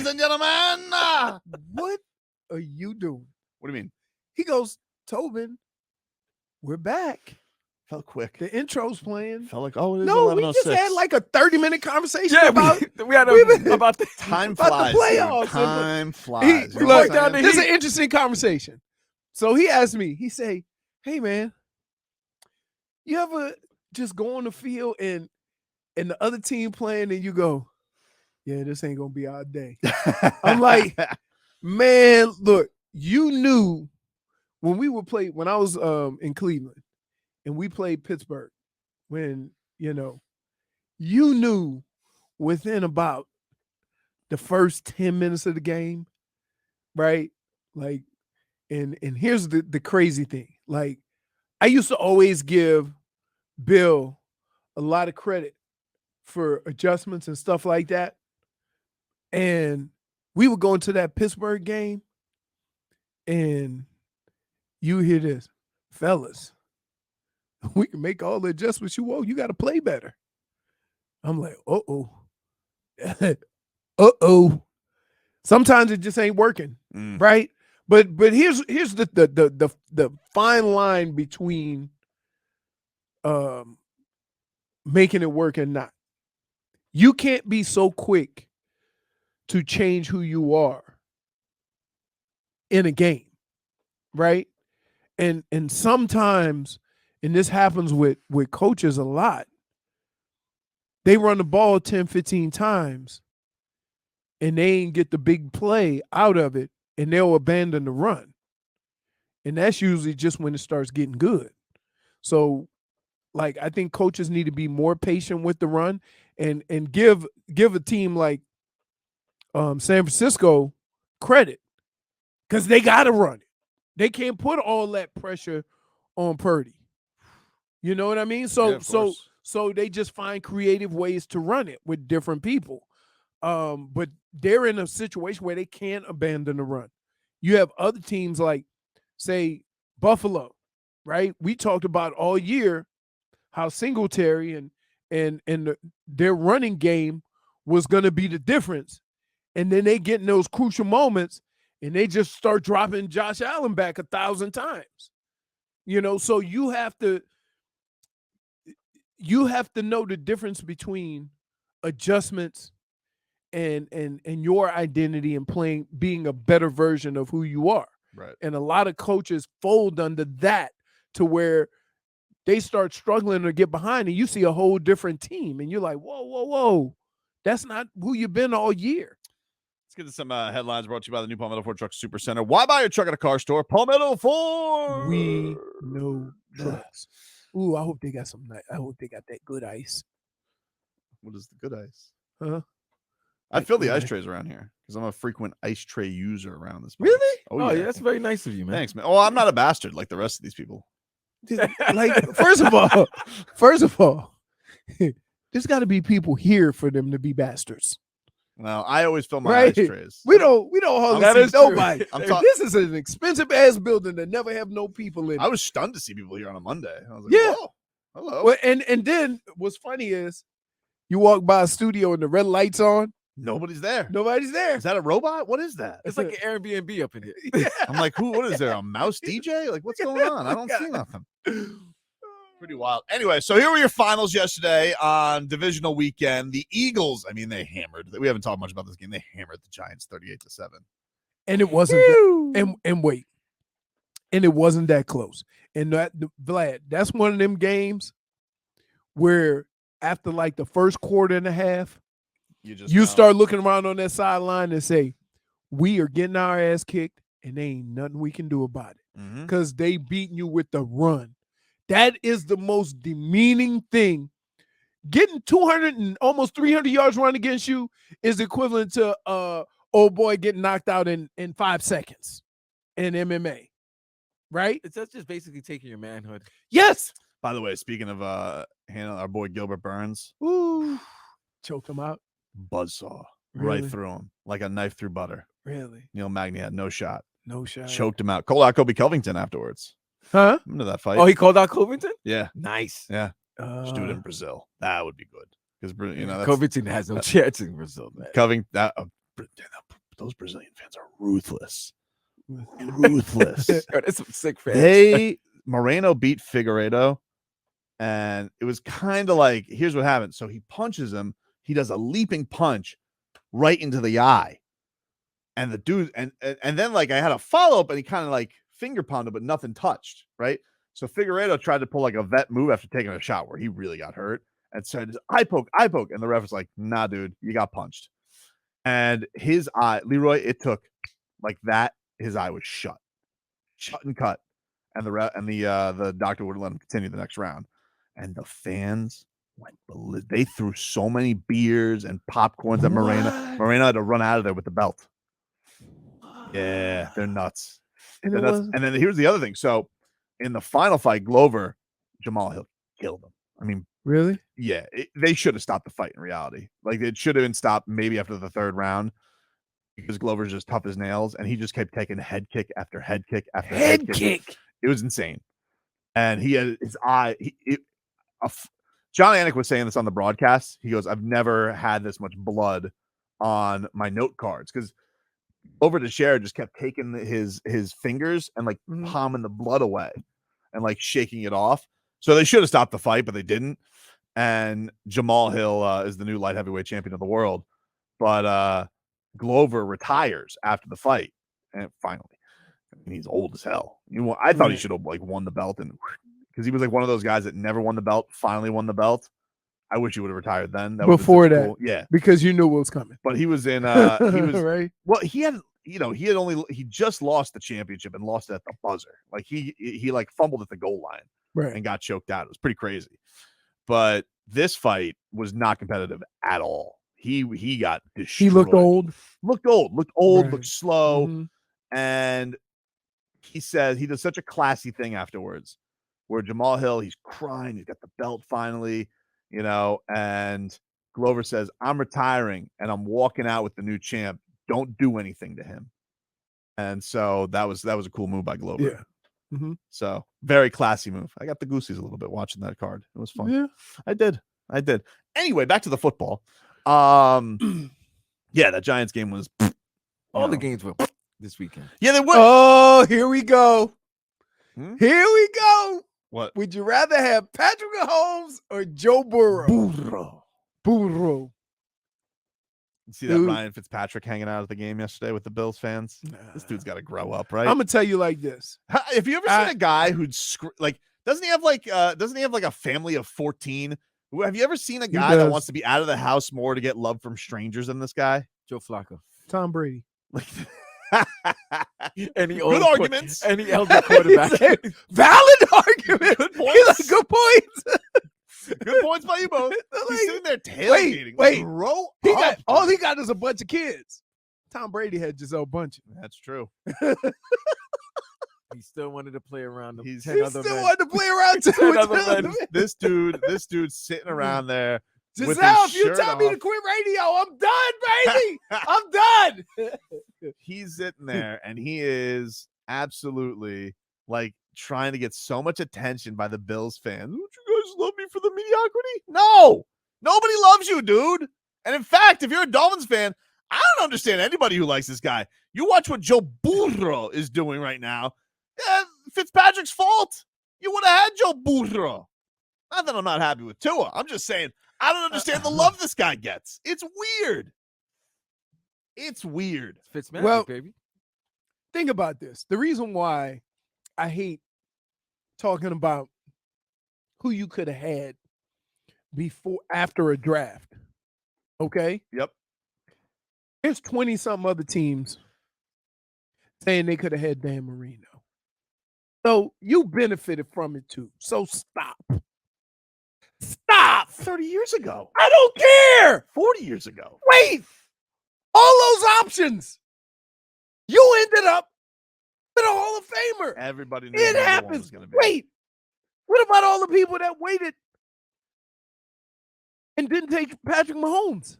and gentlemen. What are you doing? What do you mean? He goes, Tobin, we're back. Felt quick. The intro's playing. Felt like, oh, it is No, we 11:06. just had like a 30-minute conversation Yeah, about we had about the Time about flies. the playoffs. Dude. Time He, flies. You know look, what I'm saying? this is an interesting conversation. So he asked me, he say, hey, man, you ever just go on the field and the other team playing and you go, yeah, this ain't going to be our day. I'm like, man, look, you knew when I was in Cleveland and we played Pittsburgh, when, you knew within about the first 10 minutes of the game, right? Like, and here's the crazy thing. Like, I used to always give Bill a lot of credit for adjustments and stuff like that. And we would go into that Pittsburgh game and you hear this, fellas, we can make all the adjustments you want. You got to play better. I'm like, uh-oh. Uh-oh. Sometimes it just ain't working, right? But here's the fine line between making it work and not. You can't be so quick to change who you are in a game, right? And sometimes, and this happens with coaches a lot, they run the ball 10, 15 times and they ain't get the big play out of it, and they'll abandon the run. And that's usually just when it starts getting good. So, like, I think coaches need to be more patient with the run and give a team like San Francisco credit, because they got to run it. They can't put all that pressure on Purdy. You know what I mean? So they just find creative ways to run it with different people. But they're in a situation where they can't abandon the run. You have other teams like, say, Buffalo, right? We talked about all year how Singletary and their running game was going to be the difference. And then they get in those crucial moments and they just start dropping Josh Allen back 1,000 times. So you have to know the difference between adjustments and your identity and being a better version of who you are. Right. And a lot of coaches fold under that to where they start struggling to get behind, and you see a whole different team, and you're like, whoa. That's not who you've been all year. Let's get to some headlines brought to you by the new Palmetto Ford Truck Super Center. Why buy your truck at a car store? Palmetto Ford. We know trucks. Ooh, I hope they got that good ice. What is the good ice? Huh? I fill the ice trays around here because I'm a frequent ice tray user around this place. Really? Oh, yeah. That's very nice of you, man. Thanks, man. Oh, I'm not a bastard like the rest of these people. Like, first of all, there's got to be people here for them to be bastards. Well, I always fill my ice trays. We don't hardly see nobody. This is an expensive ass building that never have no people in it. I was stunned to see people here on a Monday. I was like, yeah. Whoa, hello. Well, and then what's funny is you walk by a studio and the red light's on. Nobody's there. Nobody's there. Is that a robot? What is that? It's like an Airbnb up in here. Yeah. I'm like, what is there? A mouse DJ? Like, what's going on? I don't see nothing. Pretty wild. Anyway, so here were your finals yesterday on divisional weekend. The Eagles, they hammered. We haven't talked much about this game. They hammered the Giants 38-7. And it wasn't and it wasn't that close. And Vlad, that's one of them games where after like the first quarter and a half, you start looking around on that sideline and say, we are getting our ass kicked and there ain't nothing we can do about it. Because they beating you with the run. That is the most demeaning thing. Getting 200 and almost 300 yards run against you is equivalent to old boy getting knocked out in 5 seconds in MMA. Right? That's just basically taking your manhood. Yes. By the way, speaking of handling our boy Gilbert Burns. Ooh. Choked him out. Buzzsaw. Really? Right through him. Like a knife through butter. Really? Neil Magny had no shot. No shot. Choked him out. Called out Kobe Covington afterwards. Huh? Remember that fight? Oh, he called out Covington? Yeah. Nice. Yeah. Just do it in Brazil. That would be good. Because Covington has no chance in Brazil, man. those Brazilian fans are ruthless. Ruthless. Oh, that's some sick fans. Moreno beat Figueiredo, and it was kind of like, here's what happened. So he punches him. He does a leaping punch right into the eye. And the dude, and then like I had a follow-up, and he kind of like finger pounded, but nothing touched, right? So Figueiredo tried to pull like a vet move after taking a shot where he really got hurt and said, eye poke. And the ref was like, nah, dude, you got punched. And his eye, Leroy, it took like that. His eye was shut and cut. And the doctor would let him continue the next round. And the fans they threw so many beers and popcorns at Moreno. Moreno had to run out of there with the belt. Yeah, they're nuts. And then here's the other thing. So in the final fight, Glover, Jamal Hill killed him. I mean, really? Yeah, they should have stopped the fight in reality. Like, it should have been stopped maybe after the third round because Glover's just tough as nails, and he just kept taking head kick after head kick after head kick. It was insane. And he had his eye. John Anik was saying this on the broadcast. He goes, I've never had this much blood on my note cards because over to Share just kept taking his fingers and like palming the blood away and like shaking it off. So they should have stopped the fight, but they didn't. And Jamal Hill is the new light heavyweight champion of the world. But Glover retires after the fight. And finally, I mean, he's old as hell. I thought he should have like won the belt, and because he was like one of those guys that never won the belt, finally won the belt. I wish he would have retired then. Before that, cool. Yeah, because you knew what was coming. But he was in. He was right. Well, he just lost the championship and lost it at the buzzer. Like he like fumbled at the goal line and got choked out. It was pretty crazy. But this fight was not competitive at all. He got destroyed. He looked old. Looked slow. And he says he does such a classy thing afterwards where Jamal Hill, he's crying. He's got the belt finally, and Glover says, I'm retiring and I'm walking out with the new champ. Don't do anything to him. And so that was a cool move by Glover. Yeah. So very classy move. I got the goosies a little bit watching that card. It was fun. Yeah. I did. Anyway, back to the football. Yeah, that Giants game was all the games were this weekend. Yeah, they were. Oh, here we go. Here we go. What? Would you rather have Patrick Mahomes or Joe Burrow? Burrow. See that Ryan Fitzpatrick hanging out at the game yesterday with the Bills fans? This dude's got to grow up, right? I'm gonna tell you like this. Have you ever seen a guy who's like? Doesn't he have like a family of 14? Have you ever seen a guy that wants to be out of the house more to get love from strangers than this guy? Joe Flacco. Tom Brady. Any good arguments. Any elder quarterback. Valid argument. Good points. Good points. Good points by you both. He's sitting there tailgating. Wait. Grow up. All he got is a bunch of kids. Tom Brady had Giselle Bundchen. That's true. He still wanted to play around. He still wanted to play around too. This dude's sitting around there. Giselle, if you tell me to quit radio, I'm done, baby. I'm done. He's sitting there, and he is absolutely like trying to get so much attention by the Bills fans. Don't you guys love me for the mediocrity? No, nobody loves you, dude. And in fact, if you're a Dolphins fan, I don't understand anybody who likes this guy. You watch what Joe Burrow is doing right now. Yeah, Fitzpatrick's fault. You would have had Joe Burrow. Not that I'm not happy with Tua. I'm just saying I don't understand the love this guy gets. It's weird. It's weird. Fitzmagic, baby. Think about this. The reason why I hate talking about who you could have had after a draft. Okay? Yep. There's 20-something other teams saying they could have had Dan Marino. So you benefited from it too. So stop. Stop. 30 years ago. I don't care. 40 years ago. Wait. All those options. You ended up with a Hall of Famer. Everybody knew it happens. Wait. What about all the people that waited and didn't take Patrick Mahomes?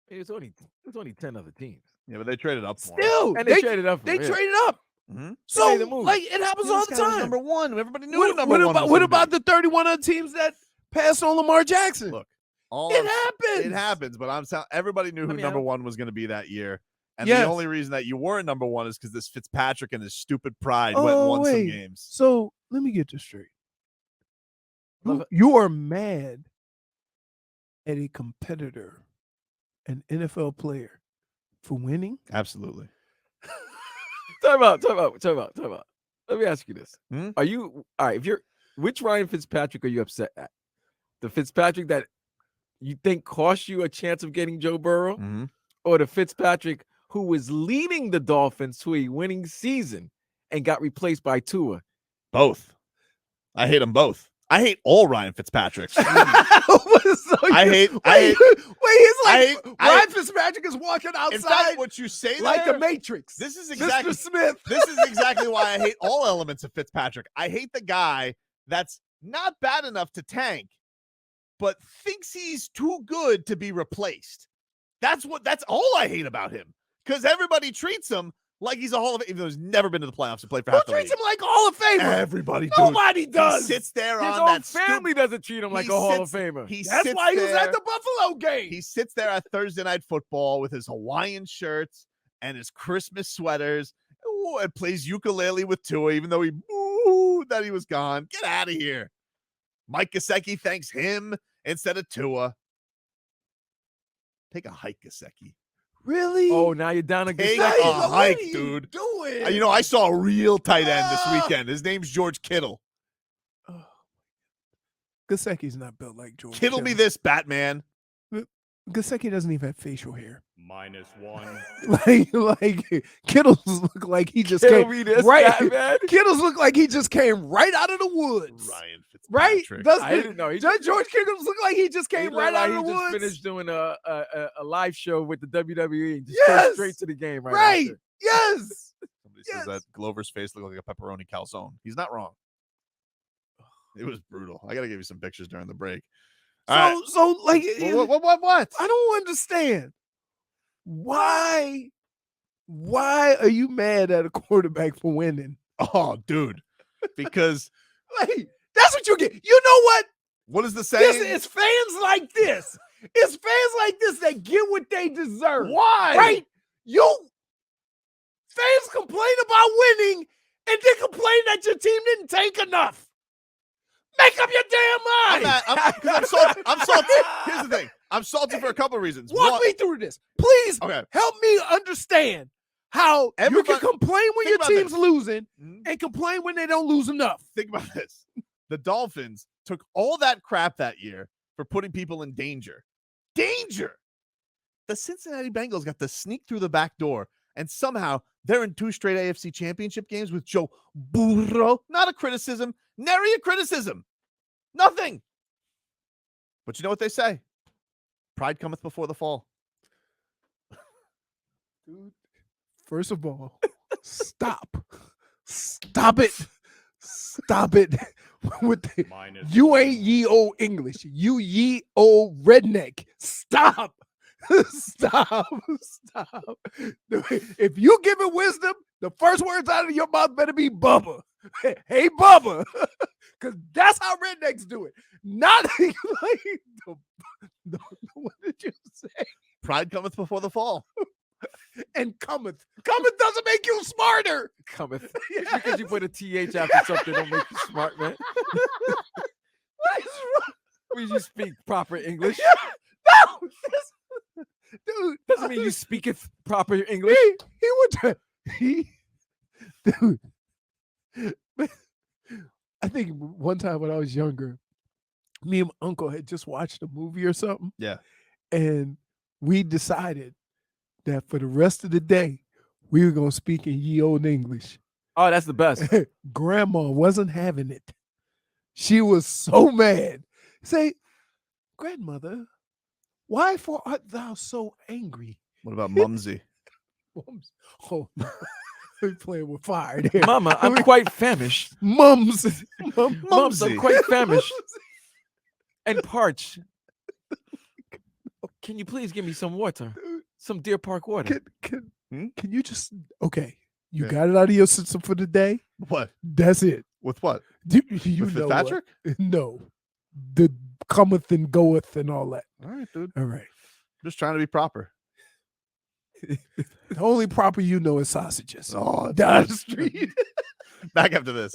It was only 10 other teams. Yeah, but they traded up for him. And they traded up for him. They traded up. Mm-hmm. So, like, it happens all the time. Number one. Everybody knew number one. What about the 31 other teams that passed on Lamar Jackson? Look, it happens. It happens, but I'm telling everybody knew who number one was going to be that year. And Yes. the only reason that you weren't number one is because this Fitzpatrick and his stupid pride went Oh, and won some wait. games. So let me get this straight. Love it. You are mad at a competitor, an NFL player, for winning? Absolutely. Time out. Let me ask you this. Hmm? Are you all right? Which Ryan Fitzpatrick are you upset at? The Fitzpatrick that you think cost you a chance of getting Joe Burrow, Mm-hmm. or the Fitzpatrick who was leading the Dolphins to a winning season and got replaced by Tua? Both. I hate them both. I hate all Ryan Fitzpatricks. I hate- Wait, he's like I- Ryan Fitzpatrick is walking In outside fact, what you say like there, the Matrix. this is Mr. exactly Smith. this is exactly why I hate all elements of Fitzpatrick. I hate the guy that's not bad enough to tank, but thinks he's too good to be replaced. That's all I hate about him. Because everybody treats him like he's a Hall of Famer, even though he's never been to the playoffs to play for Who half the treats league. him like a Hall of Famer? Everybody, dude. Nobody He does. sits there His on own that family doesn't treat him like he a Hall of sits- Famer. He That's sits why he was there- at the Buffalo game. He sits there at Thursday Night Football with his Hawaiian shirts and his Christmas sweaters and plays ukulele with Tua, even though he booed that he was gone. Get out of here. Mike Gesicki thanks him instead of Tua. Take a hike, Gesicki. Really? Oh, now you're down Take against a What are hike, you dude. doing? You know, I saw a real tight end this Ah. weekend. His name's George Kittle. Gesicki's not built like George. Kittle me this, Batman. Gesicki doesn't even have facial hair. -1. like Kittles look like he just Kill came me this, right. Batman. Kittles look like he just came right out of the woods. Ryan Right? Fitzpatrick. Does I didn't know. He George Kittles look like he just He came looked right like out of the he just woods? finished doing a live show with the WWE and just Yes! go straight to the game right Right. after. Yes. Somebody says Yes. that Glover's face looked like a pepperoni calzone. He's not wrong. It was brutal. I got to give you some pictures during the break. All right. So like What? I don't understand. Why are you mad at a quarterback for winning? Oh, dude. Because Like, that's what you get. You know what? what is the saying? It's fans like this. It's fans like this that get what they deserve. Why? Right? Fans complain about winning and then complain that your team didn't tank enough. Make up your damn mind. I'm salty. I'm salty. Here's the thing. I'm salty for a couple of reasons. Walk One- me through this. Please Okay. help me understand how you Everybody- can complain when think your about team's this. losing Mhm. and complain when they don't lose enough. Think about this. The Dolphins took all that crap that year for putting people in danger. Danger. The Cincinnati Bengals got to sneak through the back door, and somehow they're in 2 straight AFC championship games with Joe Burrow. Not a criticism. Nary a criticism. Nothing. But you know what they say? Pride cometh before the fall. Dude, first of all, stop it. Stop it. With the, you ain't ye old English. You ye old redneck. Stop. Stop. If you give it wisdom, the first words out of your mouth better be Bubba. Hey, Bubba. Because that's how rednecks do it. Not like what did you say? Pride cometh before the fall. And cometh. Cometh doesn't make you smarter. Cometh. Just because you put a TH after something don't make you smart, man. What is wrong? We you speak proper English. No, dude. Doesn't mean you speaketh proper English. He went to dude. I think one time when I was younger, me and my uncle had just watched a movie or something. Yeah. And we decided that for the rest of the day, we were gonna speak in ye old English. Oh, that's the best. Grandma wasn't having it. She was so mad. Say, grandmother, why for art thou so angry? What about Mumsy? Oh, we're playing with fire there. Mama, I'm quite famished. Mums. Mums, Mumsy. I'm quite famished and parched. Can you please give me some water? Some Deer Park water. Can you just okay? You Yeah. got it out of your system for the day. What? That's it. With what? You With know what? Fitzpatrick? No, the cometh and goeth and all that. All right, dude. All right. Just trying to be proper. The only proper you know is sausages. Oh, down the street. Back after this.